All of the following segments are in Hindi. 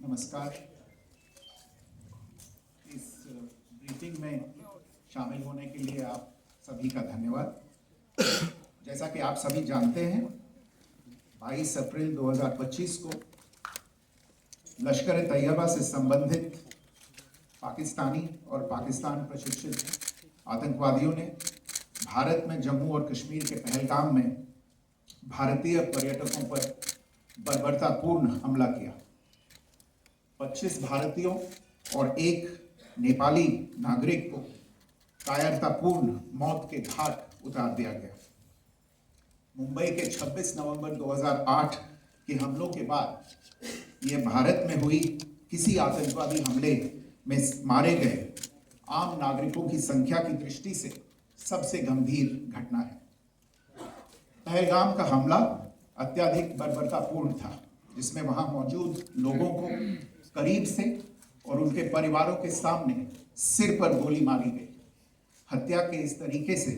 नमस्कार। इस ब्रीफिंग में शामिल होने के लिए आप सभी का धन्यवाद। जैसा कि आप सभी जानते हैं, 22 अप्रैल 2025 को लश्कर तैयबा से संबंधित पाकिस्तानी और पाकिस्तान प्रशिक्षित आतंकवादियों ने भारत में जम्मू और कश्मीर के पहलगाम में भारतीय पर्यटकों पर बर्बरतापूर्ण हमला किया। 25 भारतीयों और एक नेपाली नागरिक को कायरतापूर्ण मौत के घाट उतार दिया गया। मुंबई के 26 नवंबर 2008 के हमलों के बाद यह भारत में हुई किसी आतंकवादी हमले में मारे गए आम नागरिकों की संख्या की दृष्टि से सबसे गंभीर घटना है। पहलगाम का हमला अत्यधिक बर्बरतापूर्ण था, जिसमें वहां मौजूद लोगों को करीब से और उनके परिवारों के सामने सिर पर गोली मारी गई। हत्या के इस तरीके से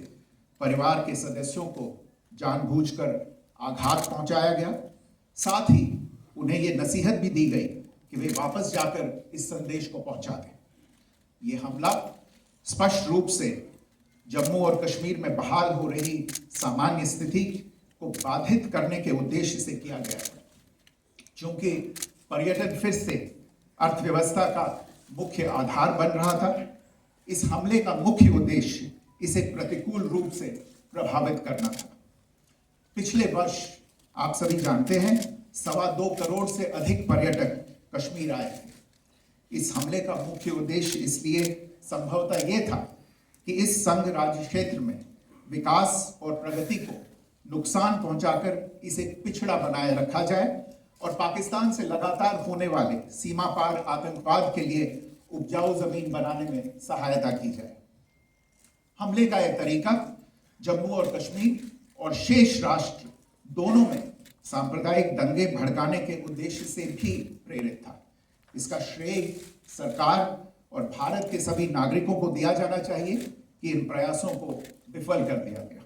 परिवार के सदस्यों को जानबूझकर आघात पहुंचाया गया। साथ ही उन्हें ये नसीहत भी दी गई कि वे वापस जाकर इस संदेश को पहुंचा दें। ये हमला स्पष्ट रूप से जम्मू और कश्मीर में बहाल हो रही सामान्य स्थिति को बाधित करने के उद्देश्य से किया गया है। चूंकि पर्यटन फिर से अर्थव्यवस्था का मुख्य आधार बन रहा था, इस हमले का मुख्य उद्देश्य इसे प्रतिकूल रूप से प्रभावित करना था। पिछले वर्ष आप सभी जानते हैं 2.25 करोड़ से अधिक पर्यटक कश्मीर आए थे। इस हमले का मुख्य उद्देश्य इसलिए संभवतः यह था कि इस संघ राज्य क्षेत्र में विकास और प्रगति को नुकसान पहुंचाकर इसे पिछड़ा बनाए रखा जाए और पाकिस्तान से लगातार होने वाले सीमा पार आतंकवाद के लिए उपजाऊ जमीन बनाने में सहायता की जाए। हमले का यह तरीका जम्मू और कश्मीर और शेष राष्ट्र दोनों में सांप्रदायिक दंगे भड़काने के उद्देश्य से भी प्रेरित था। इसका श्रेय सरकार और भारत के सभी नागरिकों को दिया जाना चाहिए कि इन प्रयासों को विफल कर दिया गया।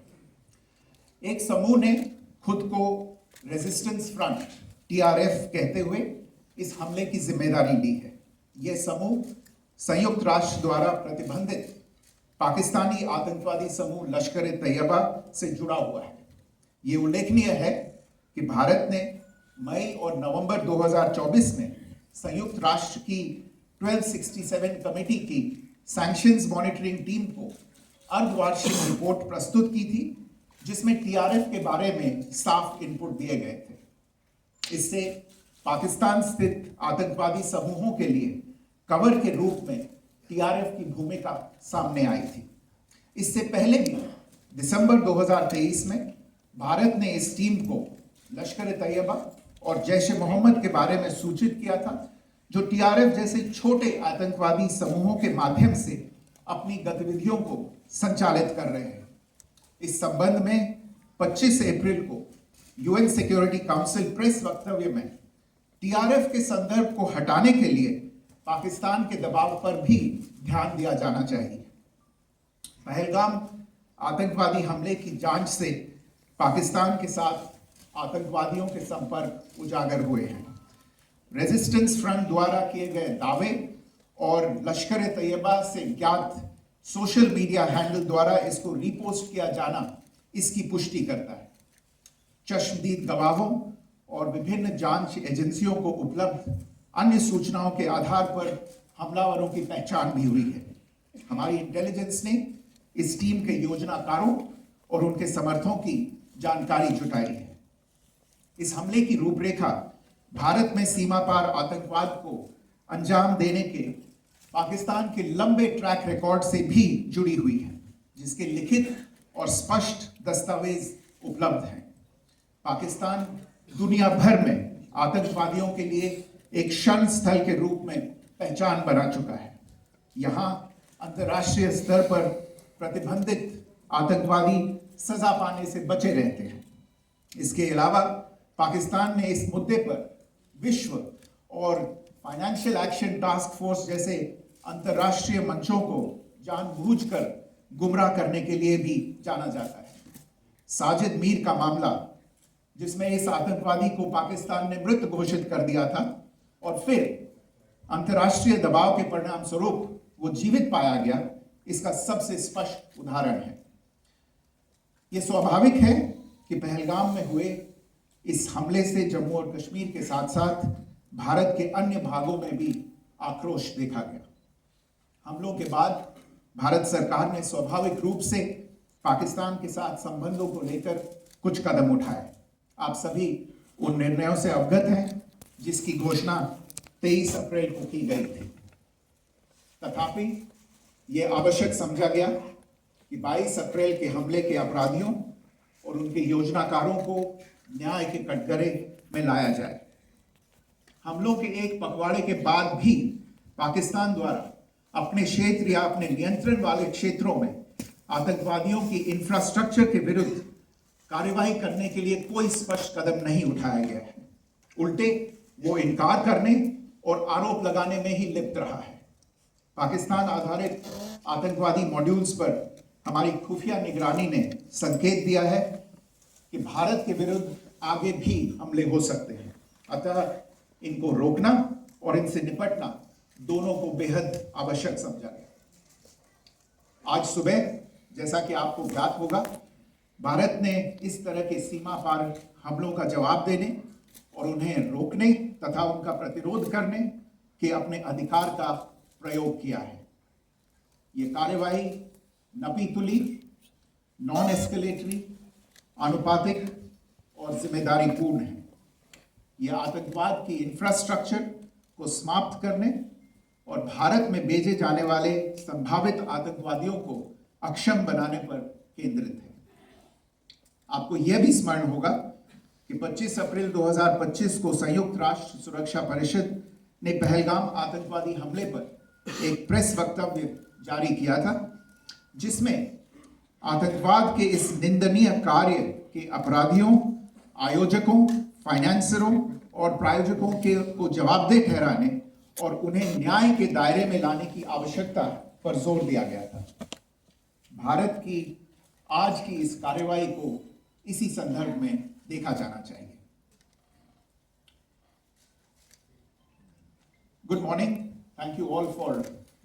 एक समूह ने खुद को रेजिस्टेंस फ्रंट TRF कहते हुए इस हमले की जिम्मेदारी ली है। यह समूह संयुक्त राष्ट्र द्वारा प्रतिबंधित पाकिस्तानी आतंकवादी समूह लश्कर तैयबा से जुड़ा हुआ है। ये उल्लेखनीय है कि भारत ने मई और नवंबर 2024 में संयुक्त राष्ट्र की 1267 कमेटी की सैंक्शंस मॉनिटरिंग टीम को अर्धवार्षिक रिपोर्ट प्रस्तुत की थी, जिसमें TRF के बारे में साफ इनपुट दिए गए थे। इससे पाकिस्तान स्थित आतंकवादी समूहों के लिए कवर के रूप में TRF की भूमिका सामने आई थी। इससे पहले भी दिसंबर 2023 में भारत ने इस टीम को लश्कर तैयबा और जैश ए मोहम्मद के बारे में सूचित किया था, जो TRF जैसे छोटे आतंकवादी समूहों के माध्यम से अपनी गतिविधियों को संचालित कर रहे हैं। इस संबंध में 25 अप्रैल को UN सिक्योरिटी काउंसिल प्रेस वक्तव्य में TRF के संदर्भ को हटाने के लिए पाकिस्तान के दबाव पर भी ध्यान दिया जाना चाहिए। पहलगाम आतंकवादी हमले की जांच से पाकिस्तान के साथ आतंकवादियों के संपर्क उजागर हुए हैं। रेजिस्टेंस फ्रंट द्वारा किए गए दावे और लश्कर तैयबा से ज्ञात सोशल मीडिया हैंडल द्वारा इसको रीपोस्ट किया जाना इसकी पुष्टि करता है। चश्मदीद गवाहों और विभिन्न जांच एजेंसियों को उपलब्ध अन्य सूचनाओं के आधार पर हमलावरों की पहचान भी हुई है। हमारी इंटेलिजेंस ने इस टीम के योजनाकारों और उनके समर्थकों की जानकारी जुटाई है। इस हमले की रूपरेखा भारत में सीमा पार आतंकवाद को अंजाम देने के पाकिस्तान के लंबे ट्रैक रिकॉर्ड से भी जुड़ी हुई है, जिसके लिखित और स्पष्ट दस्तावेज उपलब्ध हैं। पाकिस्तान दुनिया भर में आतंकवादियों के लिए एक शरण स्थल के रूप में पहचान बना चुका है। यहाँ अंतर्राष्ट्रीय स्तर पर प्रतिबंधित आतंकवादी सजा पाने से बचे रहते हैं। इसके अलावा पाकिस्तान ने इस मुद्दे पर विश्व और फाइनेंशियल एक्शन टास्क फोर्स जैसे अंतर्राष्ट्रीय मंचों को जानबूझकर गुमराह करने के लिए भी जाना जाता है। साजिद मीर का मामला, जिसमें इस आतंकवादी को पाकिस्तान ने मृत घोषित कर दिया था और फिर अंतर्राष्ट्रीय दबाव के परिणाम स्वरूप वो जीवित पाया गया, इसका सबसे स्पष्ट उदाहरण है। ये स्वाभाविक है कि पहलगाम में हुए इस हमले से जम्मू और कश्मीर के साथ साथ भारत के अन्य भागों में भी आक्रोश देखा गया। हमलों के बाद भारत सरकार ने स्वाभाविक रूप से पाकिस्तान के साथ संबंधों को लेकर कुछ कदम उठाए। आप सभी उन निर्णयों से अवगत हैं जिसकी घोषणा 23 अप्रैल को की गई थी। तथापि यह आवश्यक समझा गया कि 22 अप्रैल के हमले के अपराधियों और उनके योजनाकारों को न्याय के कटघरे में लाया जाए। हमलों के एक पखवाड़े के बाद भी पाकिस्तान द्वारा अपने क्षेत्र या अपने नियंत्रण वाले क्षेत्रों में आतंकवादियों की इंफ्रास्ट्रक्चर के विरुद्ध कार्यवाही करने के लिए कोई स्पष्ट कदम नहीं उठाया गया है। उल्टे वो इनकार करने और आरोप लगाने में ही लिप्त रहा है। पाकिस्तान आधारित आतंकवादी मॉड्यूल्स पर हमारी खुफिया निगरानी ने संकेत दिया है कि भारत के विरुद्ध आगे भी हमले हो सकते हैं। अतः इनको रोकना और इनसे निपटना दोनों को बेहद आवश्यक समझा गया। आज सुबह, जैसा कि आपको ज्ञात होगा, भारत ने इस तरह के सीमा पार हमलों का जवाब देने और उन्हें रोकने तथा उनका प्रतिरोध करने के अपने अधिकार का प्रयोग किया है। ये कार्यवाही नपीतुली, नॉन एस्केलेटरी, आनुपातिक और जिम्मेदारीपूर्ण है। यह आतंकवाद की इंफ्रास्ट्रक्चर को समाप्त करने और भारत में भेजे जाने वाले संभावित आतंकवादियों को अक्षम बनाने पर केंद्रित है। आपको यह भी स्मरण होगा कि 25 अप्रैल 2025 को संयुक्त राष्ट्र सुरक्षा परिषद ने पहलगाम आतंकवादी हमले पर एक प्रेस वक्तव्य जारी किया था, जिसमें आतंकवाद के इस निंदनीय कार्य के अपराधियों, आयोजकों, फाइनेंसरों और प्रायोजकों को जवाबदेह ठहराने और उन्हें न्याय के दायरे में लाने की आवश्यकता पर जोर दिया गया था। भारत की आज की इस कार्रवाई को इसी संदर्भ में देखा जाना चाहिए। Good morning, thank you all for